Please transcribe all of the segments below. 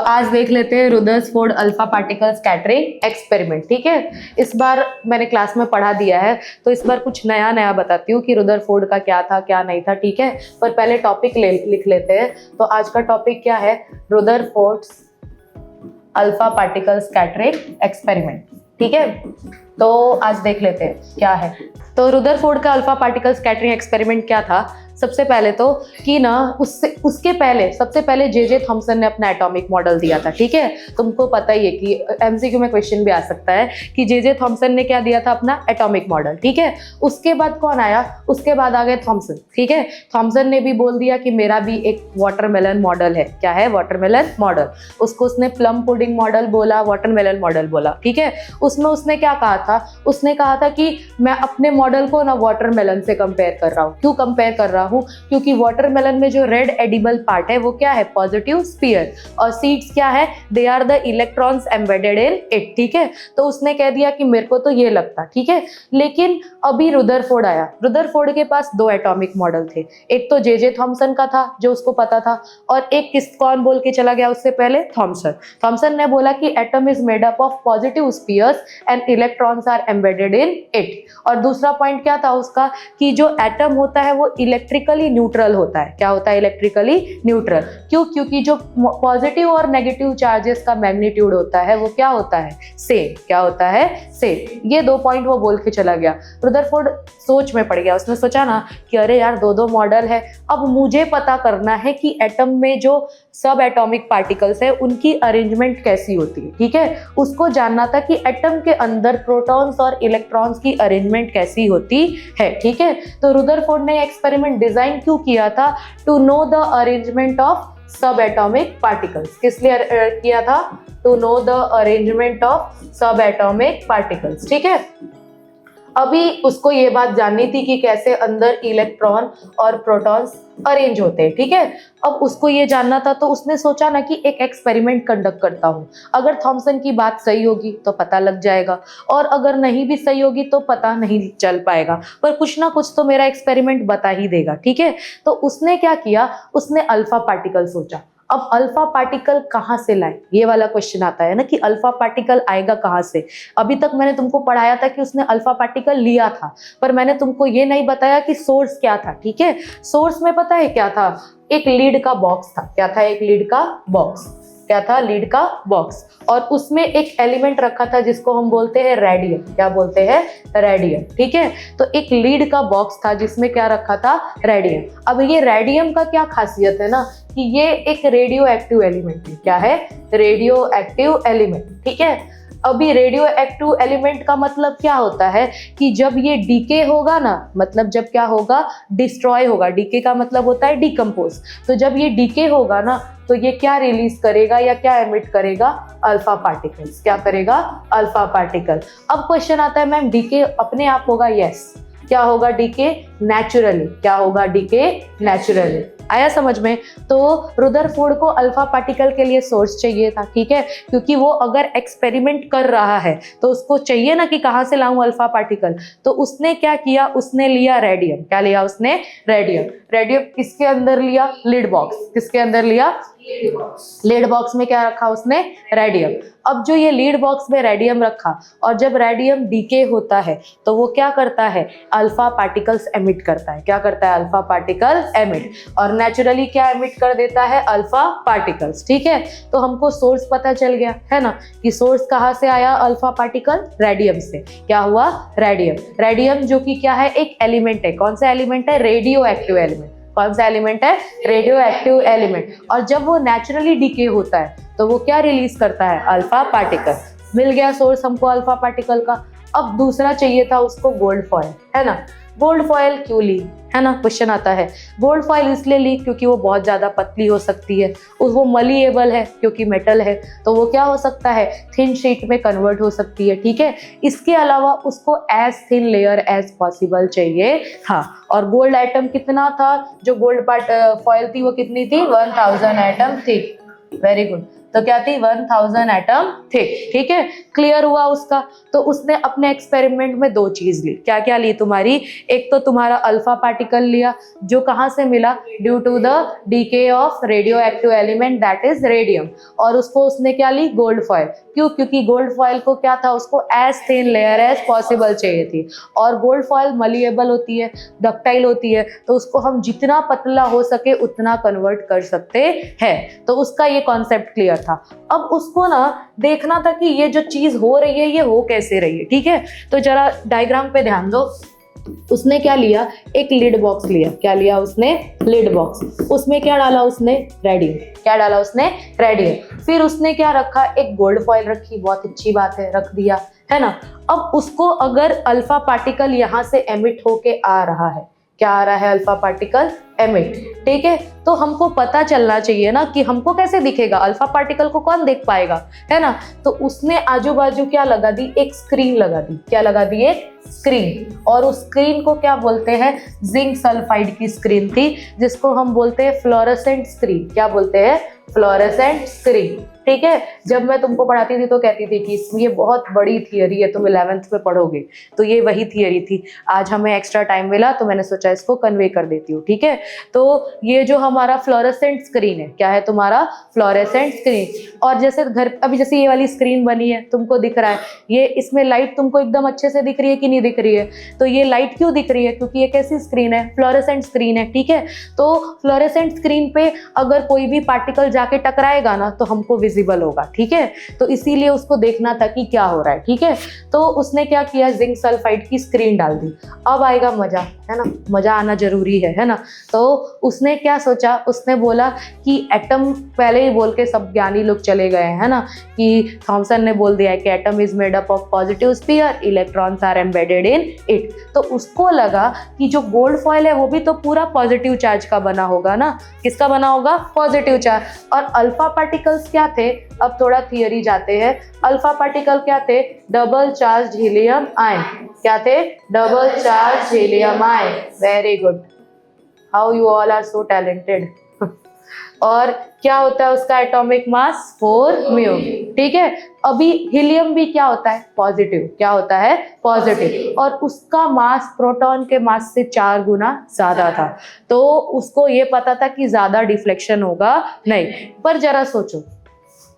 आज देख लेते हैं Rutherford alpha particle scattering experiment. ठीक है, इस बार मैंने क्लास में पढ़ा दिया है तो इस बार कुछ नया नया बताती हूँ कि रुदरफोर्ड का क्या था क्या नहीं था। ठीक है, पर पहले टॉपिक लिख लेते हैं। तो आज का टॉपिक क्या है? Rutherford alpha particle scattering experiment. ठीक है, तो आज देख लेते हैं क्या है। तो रुदरफोर्ड का अल्फा पार्टिकल स्कैटरिंग एक्सपेरिमेंट क्या था? सबसे पहले तो कि ना उसके पहले सबसे पहले जे थॉमसन ने अपना एटॉमिक मॉडल दिया था। ठीक है, तुमको पता ही है कि एमसीक्यू में क्वेश्चन भी आ सकता है कि जे थॉमसन ने क्या दिया था? अपना एटॉमिक मॉडल। ठीक है, उसके बाद कौन आया? उसके बाद आ गए थॉमसन। ठीक है, थॉमसन ने भी बोल दिया कि मेरा भी एक वाटरमेलन मॉडल है। क्या है? Watermelon model. उसको उसने प्लम पुडिंग मॉडल बोला, वाटरमेलन मॉडल बोला। ठीक है, उसमें उसने क्या कहा था? उसने कहा था कि मैं अपने मॉडल को ना वाटरमेलन से कंपेयर कर रहा हूँ। क्यों कंपेयर कर रहा हूँ? क्योंकि वाटरमेलन में जो रेड एडिबल पार्ट है वो क्या है? पॉजिटिव स्फीयर, और सीड्स क्या है? They are the electrons embedded in it. ठीक है, तो उसने कह दिया कि मेरे को तो ये लगता। ठीक है, लेकिन अभी रुदरफोर्ड आया। रुदरफोर्ड के पास दो एटॉमिक मॉडल थे, एक तो जे थॉमसन का था जो उसको पता था, और एक कौन बोल के चला गया उससे पहले? थॉमसन। थॉमसन ने बोला कि atom is made up of positive spheres and electrons are embedded in it. और दूसरा पॉइंट क्या था उसका? कि जो एटम होता है वो इलेक्ट्रिकली न्यूट्रल होता है। क्या होता है? Electrically neutral. क्यों? क्योंकि जो पॉजिटिव और नेगेटिव चार्जेस का मैग्नीट्यूड होता है वो क्या होता है? सेम। क्या होता है? सेम। ये दो पॉइंट वो बोल के चला गया। रुदरफोर्ड सोच में पड़ गया। उसने सोचा ना कि अरे यार, दो मॉडल है, अब मुझे पता करना है कि एटम में जो सब एटॉमिक पार्टिकल्स है उनकी अरेंजमेंट कैसी होती है। ठीक है, उसको जानना था कि एटम के अंदर प्रोटॉन्स और इलेक्ट्रॉन्स की अरेंजमेंट कैसी होती है। ठीक है, तो रुदरफोर्ड ने एक्सपेरिमेंट डिजाइन क्यों किया था? To know the arrangement of sub atomic particles. किस लिए किया था? To know the arrangement of sub atomic particles. ठीक है, अभी उसको ये बात जाननी थी कि कैसे अंदर इलेक्ट्रॉन और प्रोटॉन्स अरेंज होते हैं। ठीक है, अब उसको ये जानना था तो उसने सोचा ना कि एक एक्सपेरिमेंट कंडक्ट करता हूँ। अगर थॉमसन की बात सही होगी तो पता लग जाएगा, और अगर नहीं भी सही होगी तो पता नहीं चल पाएगा, पर कुछ ना कुछ तो मेरा एक्सपेरिमेंट बता ही देगा। ठीक है, तो उसने क्या किया? उसने अल्फा पार्टिकल सोचा। अब अल्फा पार्टिकल कहाँ से लाए? ये वाला क्वेश्चन आता है ना कि अल्फा पार्टिकल आएगा कहाँ से। अभी तक मैंने तुमको पढ़ाया था कि उसने अल्फा पार्टिकल लिया था, पर मैंने तुमको ये नहीं बताया कि सोर्स क्या था। ठीक है, सोर्स में पता है क्या था? एक लीड का बॉक्स था। क्या था? एक लीड का बॉक्स। क्या था? लीड का बॉक्स, और उसमें एक एलिमेंट रखा था जिसको हम बोलते हैं रेडियम। क्या बोलते हैं? रेडियम। ठीक है, तो एक लीड का बॉक्स था जिसमें क्या रखा था? रेडियम। अब ये रेडियम का क्या खासियत है ना कि ये एक रेडियो एक्टिव एलिमेंट है। क्या है? Radio active element. ठीक है, अभी रेडियो एक्टिव एलिमेंट का मतलब क्या होता है कि जब ये डीके होगा ना, मतलब जब क्या होगा? डिस्ट्रॉय होगा। डीके का मतलब होता है डिकम्पोज। तो जब ये डीके होगा ना तो ये क्या रिलीज करेगा या क्या एमिट करेगा? Alpha particles. क्या करेगा? Alpha particle. अब क्वेश्चन आता है, मैम डीके अपने आप होगा? यस। क्या होगा? Decay naturally. क्या होगा? Decay naturally. आया समझ में? तो रुदरफोर्ड को अल्फा पार्टिकल के लिए सोर्स चाहिए था। ठीक है, क्योंकि वो अगर एक्सपेरिमेंट कर रहा है तो उसको चाहिए ना कि कहाँ से लाऊं अल्फा पार्टिकल। तो उसने क्या किया? उसने लिया रेडियम। क्या लिया उसने? रेडियम। रेडियम किसके अंदर लिया? Lead box. किसके अंदर लिया? लीड बॉक्स में क्या रखा उसने? रेडियम। अब जो ये लीड बॉक्स में रेडियम रखा, और जब रेडियम डीके होता है तो वो क्या करता है? अल्फा पार्टिकल्स एमिट करता है। क्या करता है? अल्फा पार्टिकल एमिट, और नेचुरली क्या एमिट कर देता है? Alpha particles. ठीक है, तो हमको सोर्स पता चल गया है ना कि सोर्स कहाँ से आया? अल्फा पार्टिकल रेडियम से। क्या हुआ? रेडियम। रेडियम जो कि क्या है? एक एलिमेंट है। कौन सा एलिमेंट है? Radio active element. कौन सा एलिमेंट है? Radio active element. और जब वो नेचुरली डीके होता है तो वो क्या रिलीज करता है? Alpha particle. मिल गया सोर्स हमको अल्फा पार्टिकल का। अब दूसरा चाहिए था उसको गोल्ड फॉयल, है ना। गोल्ड फॉयल क्यों ली, है ना? क्वेश्चन आता है। गोल्ड फॉयल इसलिए ली क्योंकि वो बहुत ज्यादा पतली हो सकती है, वो मलिएबल है क्योंकि मेटल है, तो वो क्या हो सकता है? थिन शीट में कन्वर्ट हो सकती है। ठीक है, इसके अलावा उसको as thin layer as possible चाहिए था। और गोल्ड एटम कितना था? जो गोल्ड फॉयल थी वो कितनी थी? 1000 एटम थी। Very good. तो क्या थी 1000 एटम थिक, ठीक है, क्लियर हुआ उसका। तो उसने अपने एक्सपेरिमेंट में दो चीज ली, क्या क्या ली तुम्हारी, एक तो तुम्हारा अल्फा पार्टिकल लिया जो कहाँ से मिला, due to the decay of radioactive element that is radium, और उसको उसने क्या ली, गोल्ड फॉयल। क्यों, क्योंकि गोल्ड फॉयल को क्या था, उसको as thin layer as possible चाहिए थी, और गोल्ड फॉयल मलिएबल होती है, डक्टाइल होती है, तो उसको हम जितना पतला हो सके उतना कन्वर्ट कर सकते हैं। तो उसका ये कॉन्सेप्ट क्लियर था। अब उसको ना देखना था कि ये जो चीज हो रही है ये हो कैसे रही है, ठीक है। तो जरा डायग्राम पे ध्यान दो। उसने क्या लिया, एक लिड बॉक्स लिया, क्या लिया उसने, लिड बॉक्स। उसमें क्या डाला उसने, रेडियम, क्या डाला उसने, रेडियम। फिर उसने क्या रखा, एक गोल्ड फॉयल रखी, बहुत अच्छी बात है, रख दिया, है ना। अब उसको अगर अल्फा पार्टिकल यहाँ से एमिट होके आ रहा है, क्या आ रहा है, अल्फा पार्टिकल एमिट, ठीक है, तो हमको पता चलना चाहिए ना कि हमको कैसे दिखेगा, अल्फा पार्टिकल को कौन देख पाएगा, है ना। तो उसने आजू बाजू क्या लगा दी, एक स्क्रीन लगा दी, क्या लगा दी, एक स्क्रीन, और उस स्क्रीन को क्या बोलते हैं, जिंक सल्फाइड की स्क्रीन थी, जिसको हम बोलते हैं फ्लोरेसेंट स्क्रीन। क्या बोलते हैं, फ्लोरेसेंट स्क्रीन, ठीक है। जब मैं तुमको पढ़ाती थी तो कहती थी कि ये बहुत बड़ी थियरी है, तुम 11th में पढ़ोगे, तो ये वही थियरी थी। आज हमें एक्स्ट्रा टाइम मिला तो मैंने सोचा इसको कन्वे कर देती हूँ, ठीक है। तो ये जो हमारा फ्लोरेसेंट स्क्रीन है, क्या है तुम्हारा, फ्लोरेसेंट स्क्रीन। और जैसे घर, अभी जैसे ये वाली स्क्रीन बनी है, तुमको दिख रहा है ये, इसमें लाइट तुमको एकदम अच्छे से दिख रही है कि नहीं दिख रही है, तो ये लाइट क्यों दिख रही है, क्योंकि ये कैसी स्क्रीन है, फ्लोरेसेंट स्क्रीन है, ठीक है। तो फ्लोरेसेंट स्क्रीन पे अगर कोई भी पार्टिकल जाके टकराएगा ना तो हमको विजिबल होगा, ठीक है। तो इसीलिए उसको देखना था कि क्या हो रहा है, ठीक है। तो उसने क्या किया, जिंक सल्फाइड की स्क्रीन डाल दी। अब आएगा मजा, है ना, मजा आना जरूरी है ना। तो उसने क्या सोचा, उसने बोला कि एटम, पहले ही बोल के सब ज्ञानी लोग चले गए हैं ना, कि थॉमसन ने बोल दिया है कि atom is made up of positive sphere, electrons are embedded in it. तो उसको लगा कि जो गोल्ड फॉयल है वो भी तो पूरा पॉजिटिव चार्ज का बना होगा ना, किसका बना होगा, पॉजिटिव चार्ज। और अल्फा पार्टिकल्स क्या थे, अब थोड़ा थियरी जाते हैं। अल्फा पार्टिकल क्या थे, डबल चार्ज हीलियम आयन, क्या थे, double charge helium ion. Very good, how you all are so talented. और क्या होता है उसका एटॉमिक मास 4 म्यू, ठीक है। अभी हीलियम भी क्या होता है, पॉजिटिव, क्या होता है, पॉजिटिव, और उसका मास प्रोटॉन के मास से 4 गुना ज्यादा था। तो उसको ये पता था कि ज्यादा डिफ्लेक्शन होगा नहीं। पर जरा सोचो,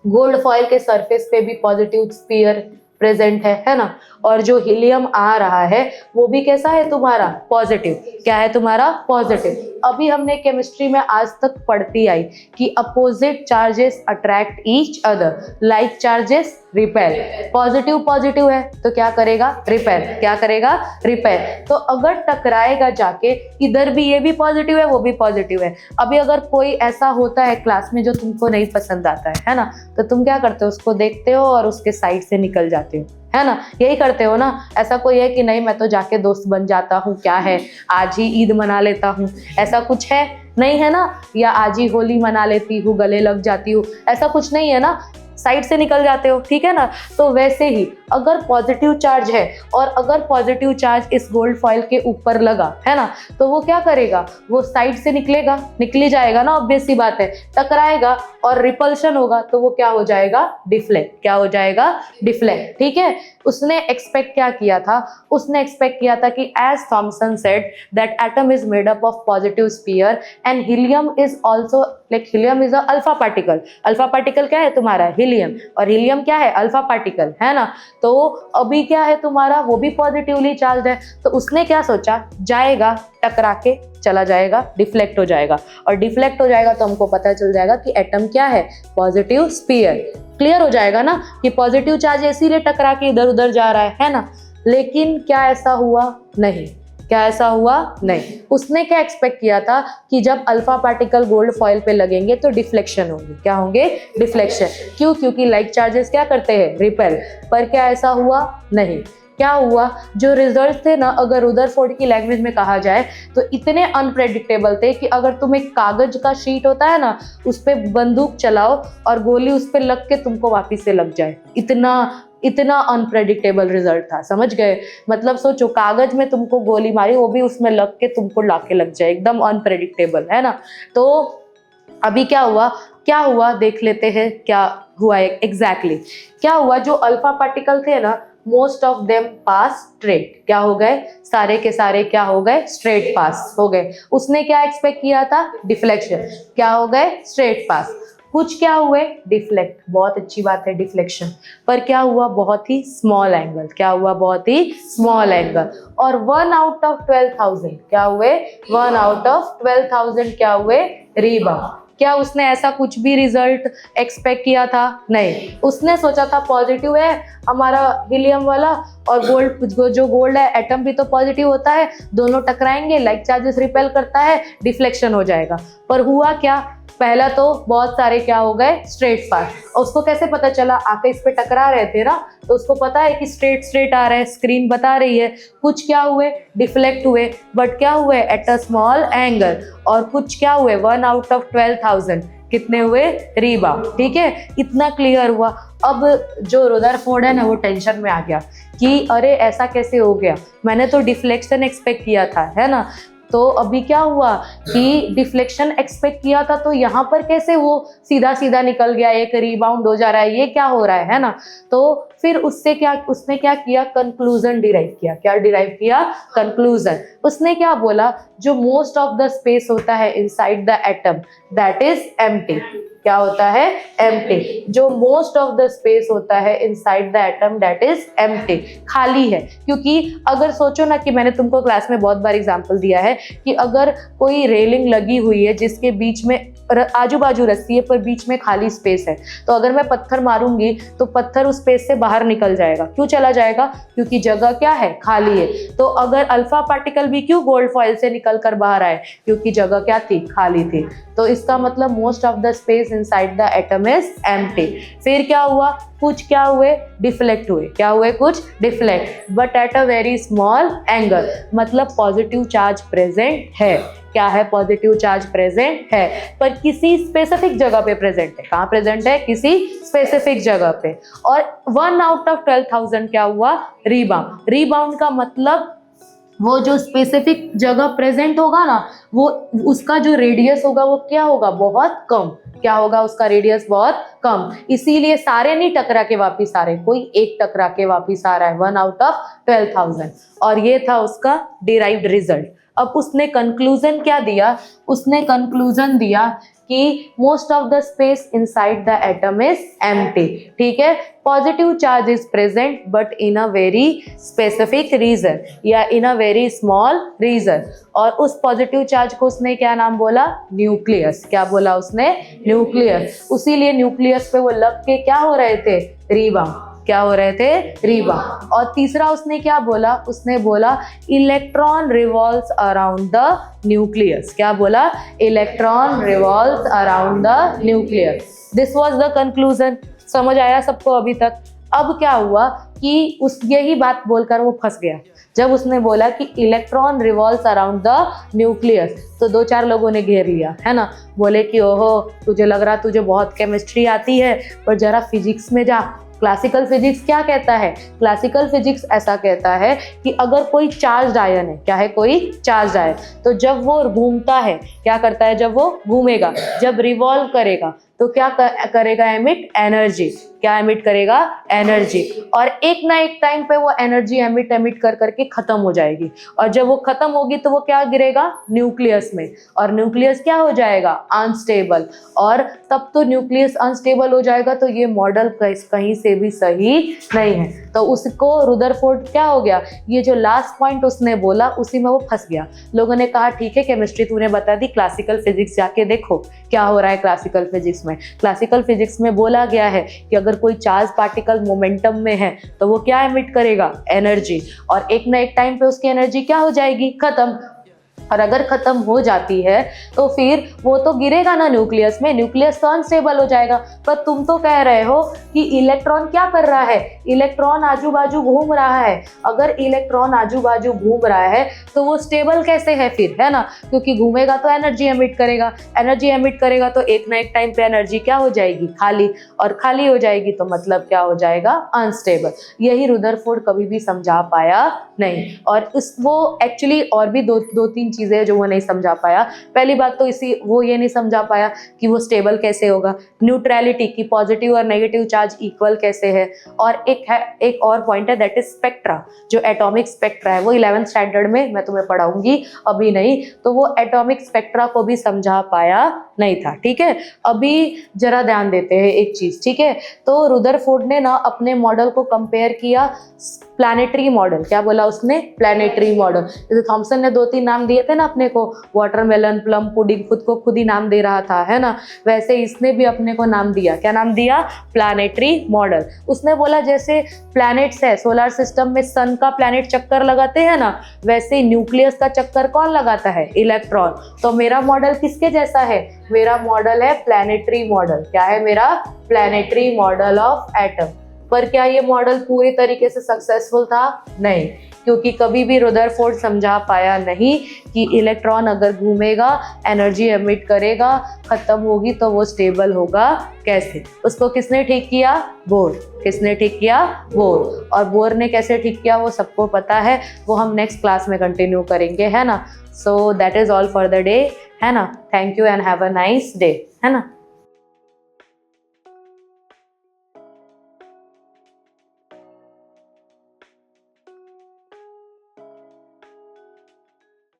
गोल्ड फॉयल के सरफेस पे भी पॉजिटिव स्फीयर प्रेजेंट है ना, और जो हीलियम आ रहा है वो भी कैसा है तुम्हारा, पॉजिटिव, क्या है तुम्हारा, पॉजिटिव। अभी हमने केमिस्ट्री में आज तक पढ़ती आई कि opposite charges attract each other, like charges repel. Positive positive है तो क्या करेगा, रिपेल, क्या करेगा, रिपेल। तो अगर टकराएगा जाके, इधर भी ये भी पॉजिटिव है वो भी पॉजिटिव है। अभी अगर कोई ऐसा होता है क्लास में जो तुमको नहीं पसंद आता है ना, तो तुम क्या करते हो, उसको देखते हो और उसके साइड से निकल जाते हो, है ना, यही करते हो ना। ऐसा कोई है कि नहीं मैं तो जाके दोस्त बन जाता हूँ, क्या है आज ही ईद मना लेता हूँ, ऐसा कुछ है नहीं, है ना। या आज ही होली मना लेती हूँ, गले लग जाती हूँ, ऐसा कुछ नहीं है ना, साइड से निकल जाते हो, ठीक है ना। तो वैसे ही अगर पॉजिटिव चार्ज है और अगर पॉजिटिव चार्ज इस गोल्ड फॉयल के ऊपर लगा, है ना, तो वो क्या करेगा, वो साइड से निकलेगा, निकली जाएगा ना, ऑब्वियस सी बात है। टकराएगा और रिपल्शन होगा तो वो क्या हो जाएगा, डिफ्लेक्ट, क्या हो जाएगा, डिफ्लेक्ट, ठीक है। उसने एक्सपेक्ट क्या किया था, उसने एक्सपेक्ट किया था कि as Thomson said that atom is made up of positive sphere and helium is also, like helium is a alpha particle. Alpha particle क्या है तुम्हारा, हीलियम, और हीलियम क्या है, अल्फा पार्टिकल, है ना। तो अभी क्या है तुम्हारा, वो भी पॉजिटिवली चार्ज है। तो उसने क्या सोचा, जाएगा टकरा के चला जाएगा, डिफ्लेक्ट हो जाएगा, और डिफ्लेक्ट हो जाएगा तो हमको पता चल जाएगा कि एटम क्या है, पॉजिटिव स्फीयर। क्लियर हो जाएगा ना कि पॉजिटिव चार्ज इसीलिए टकरा के इधर उधर जा रहा है ना। लेकिन क्या ऐसा हुआ, नहीं, क्या ऐसा हुआ, नहीं। उसने क्या एक्सपेक्ट किया था कि जब अल्फा पार्टिकल गोल्ड फॉयल पे लगेंगे तो डिफ्लेक्शन होंगे, क्या होंगे, डिफ्लेक्शन। क्यों, क्योंकि लाइक चार्जेस क्या करते हैं, रिपेल। पर क्या ऐसा हुआ, नहीं। क्या हुआ, जो रिजल्ट थे ना, अगर रुदरफोर्ड की लैंग्वेज में कहा जाए तो इतने अनप्रेडिक्टेबल थे कि अगर तुम एक कागज का शीट होता है ना, उस पर बंदूक चलाओ और गोली उस पर लग के तुमको वापिस से लग जाए, इतना अनप्रेडिक्टेबल रिजल्ट था, समझ गए। मतलब सोचो, कागज में तुमको गोली मारी, वो भी उसमें लग के तुमको लाके लग जाए, एकदम अनप्रेडिक्टेबल, है ना। तो अभी क्या हुआ देख लेते हैं क्या हुआ एग्जैक्टली क्या हुआ। जो अल्फा पार्टिकल थे ना, most of them pass straight, क्या हो गए, सारे के सारे क्या हो गए, स्ट्रेट पास हो गए। उसने क्या एक्सपेक्ट किया था, डिफ्लेक्शन, क्या हो गए, स्ट्रेट पास। कुछ क्या हुए, डिफ्लेक्ट, बहुत अच्छी बात है डिफ्लेक्शन, पर क्या हुआ, बहुत ही स्मॉल एंगल, क्या हुआ, बहुत ही स्मॉल एंगल। और 1 आउट ऑफ 12,000 क्या हुए, 1 आउट ऑफ 12,000 क्या हुए, रीबाउंड। क्या उसने ऐसा कुछ भी रिजल्ट एक्सपेक्ट किया था, नहीं। उसने सोचा था पॉजिटिव है हमारा हीलियम वाला, और गोल्ड, जो गोल्ड है एटम भी तो पॉजिटिव होता है, दोनों टकराएंगे, लाइक चार्जेस रिपेल करता है, डिफ्लेक्शन हो जाएगा। पर हुआ क्या, पहला तो बहुत सारे क्या हो गए, स्ट्रेट पास। और उसको कैसे पता चला, आके इस पे टकरा रहे थे ना, तो उसको पता है कि स्ट्रेट स्ट्रेट आ रहा है, स्क्रीन बता रही है। कुछ क्या हुए, डिफ्लेक्ट हुए, बट क्या हुए, एट अ स्मॉल एंगल। और कुछ क्या हुए, 1 आउट ऑफ 12,000 कितने हुए, रीबाउंड। ठीक है, इतना क्लियर हुआ। अब जो रुदरफोर्ड है ना, वो टेंशन में आ गया कि अरे ऐसा कैसे हो गया, मैंने तो डिफ्लेक्शन एक्सपेक्ट किया था, है ना। तो अभी क्या हुआ कि डिफ्लेक्शन एक्सपेक्ट किया था, तो यहाँ पर कैसे वो सीधा सीधा निकल गया, एक रीबाउंड हो जा रहा है, ये क्या हो रहा है ना। तो फिर उसने क्या किया, कंक्लूजन डिराइव किया। क्या डिराइव किया, कंक्लूजन। उसने क्या बोला, जो मोस्ट ऑफ द स्पेस होता है inside the atom that is empty. क्या होता है, एम्प्टी। जो मोस्ट ऑफ द स्पेस होता है inside the atom that is empty, खाली है। क्योंकि अगर सोचो ना, कि मैंने तुमको क्लास में बहुत बार एग्जांपल दिया है कि अगर कोई रेलिंग लगी हुई है जिसके बीच में आजू बाजू रस्सी है पर बीच में खाली स्पेस है, तो अगर मैं पत्थर मारूंगी तो पत्थर उस स्पेस से बाहर निकल जाएगा। क्यों चला जाएगा, क्योंकि जगह क्या है, खाली है। तो अगर अल्फा पार्टिकल भी क्यों गोल्ड फॉइल से निकल कर बाहर आए, क्योंकि जगह क्या थी, खाली थी। तो इसका मतलब most of the space inside the atom is empty. फिर क्या हुआ, कुछ क्या हुए, डिफ्लेक्ट हुए। क्या हुए, कुछ deflect, but at a very small angle, मतलब पॉजिटिव चार्ज प्रेजेंट है। क्या है, पॉजिटिव चार्ज प्रेजेंट है, पर किसी स्पेसिफिक जगह पे प्रेजेंट है। कहाँ प्रेजेंट है, किसी स्पेसिफिक जगह पे। और 1 आउट ऑफ 12,000 क्या हुआ, रीबाउंड। रीबाउंड का मतलब वो जो स्पेसिफिक जगह प्रेजेंट होगा ना, वो उसका जो रेडियस होगा वो क्या होगा, बहुत कम। क्या होगा, उसका रेडियस बहुत कम। इसीलिए सारे नहीं टकरा के वापिस आ रहे, कोई एक टकरा के वापिस आ रहा है, 1 आउट ऑफ 12,000। और ये था उसका डिराइव्ड रिजल्ट। अब उसने कंक्लूजन क्या दिया, उसने कंक्लूजन दिया कि most of the space inside the atom is empty. ठीक है, positive charge is present but in a very specific region, या in a very small region. और उस पॉजिटिव चार्ज को उसने क्या नाम बोला, न्यूक्लियस। क्या बोला उसने, न्यूक्लियस। उसीलिए न्यूक्लियस पे वो लग के क्या हो रहे थे, रीबाउंड। क्या हो रहे थे, रीबाउंड। और तीसरा उसने क्या बोला, उसने बोला electron revolves around the nucleus. क्या बोला, electron revolves around the nucleus. This was the conclusion. समझ आया सबको अभी तक। अब क्या हुआ कि उस यही बात बोलकर वो फंस गया। जब उसने बोला कि electron revolves around the nucleus, तो 2-4 लोगों ने घेर लिया, है ना। बोले कि ओहो, तुझे लग रहा तुझे बहुत केमिस्ट्री आती है, पर जरा फिजिक्स में जा। क्लासिकल फिजिक्स क्या कहता है, क्लासिकल फिजिक्स ऐसा कहता है कि अगर कोई चार्ज्ड आयन है, क्या है, कोई चार्ज्ड आयन, तो जब वो घूमता है, क्या करता है, जब वो घूमेगा, जब रिवॉल्व करेगा, तो क्या करेगा, एमिट एनर्जी। क्या एमिट करेगा, एनर्जी। और एक ना एक टाइम पे वो एनर्जी एमिट कर करके खत्म हो जाएगी। और जब वो खत्म होगी तो वो क्या गिरेगा, न्यूक्लियस में। और न्यूक्लियस क्या हो जाएगा, अनस्टेबल। और तब तो न्यूक्लियस अनस्टेबल हो जाएगा, तो ये मॉडल कहीं से भी सही नहीं है। तो उसको रुदरफोर्ड क्या हो गया, ये जो लास्ट पॉइंट उसने बोला उसी में वो फंस गया। लोगों ने कहा ठीक है, केमिस्ट्री तूने बता दी, क्लासिकल फिजिक्स जाके देखो क्या हो रहा है क्लासिकल फिजिक्स में। क्लासिकल फिजिक्स में बोला गया है कि अगर कोई चार्ज पार्टिकल मोमेंटम में है तो वो क्या एमिट करेगा, एनर्जी। और एक ना एक टाइम पे उसकी एनर्जी क्या हो जाएगी, खत्म। और अगर खत्म हो जाती है तो फिर वो तो गिरेगा ना न्यूक्लियस में, न्यूक्लियस तो अनस्टेबल हो जाएगा। पर तुम तो कह रहे हो कि इलेक्ट्रॉन क्या कर रहा है, इलेक्ट्रॉन आजू बाजू घूम रहा है। अगर इलेक्ट्रॉन आजू बाजू घूम रहा है तो वो स्टेबल कैसे है फिर, है ना, क्योंकि घूमेगा तो एनर्जी एमिट करेगा, एनर्जी एमिट करेगा तो एक ना एक टाइम पे एनर्जी क्या हो जाएगी, खाली। और खाली हो जाएगी तो मतलब क्या हो जाएगा, अनस्टेबल। यही रुदरफोर्ड कभी भी समझा पाया नहीं। और वो एक्चुअली और भी दो तीन तीन चीजें जो वो नहीं समझा पाया। पहली बात तो वो ये नहीं समझा पाया कि वो स्टेबल कैसे होगा, न्यूट्रलिटी की पॉजिटिव और नेगेटिव चार्ज इक्वल कैसे है, और एक और पॉइंट है दैट इज स्पेक्ट्रा, जो एटॉमिक स्पेक्ट्रा है वो 11th स्टैंडर्ड में मैं तुम्हें पढ़ाऊंगी, अभी नहीं, तो वो एटॉमिक स्पेक्ट्रा को भी समझा पाया नहीं था। ठीक है, अभी जरा ध्यान देते हैं एक चीज। ठीक है, तो रुदरफोर्ड ने ना अपने मॉडल को कंपेयर किया प्लैनेटरी मॉडल। क्या बोला उसने? Planetary model. जैसे थॉमसन ने 2-3 नाम दिए थे ना अपने को, वाटरमेलन, प्लम पुडिंग, खुद को खुद ही नाम दे रहा था, है ना, वैसे इसने भी अपने को नाम दिया। क्या नाम दिया? Planetary model. उसने बोला जैसे प्लैनेट्स है सोलर सिस्टम में, सन का प्लैनेट चक्कर लगाते हैं ना, वैसे ही न्यूक्लियस का चक्कर कौन लगाता है? इलेक्ट्रॉन। तो मेरा मॉडल किसके जैसा है? मेरा मॉडल है प्लैनेटरी मॉडल। क्या है मेरा? Planetary model of atom. पर क्या ये मॉडल पूरी तरीके से सक्सेसफुल था? नहीं, क्योंकि कभी भी रुदरफोर्ड समझा पाया नहीं कि इलेक्ट्रॉन अगर घूमेगा, एनर्जी एमिट करेगा, खत्म होगी, तो वो स्टेबल होगा कैसे। उसको किसने ठीक किया? बोर। किसने ठीक किया? बोर। और बोर ने कैसे ठीक किया वो सबको पता है, वो हम नेक्स्ट क्लास में कंटिन्यू करेंगे, है ना। So that is all for the day, है ना। Thank you and have a nice day, है ना।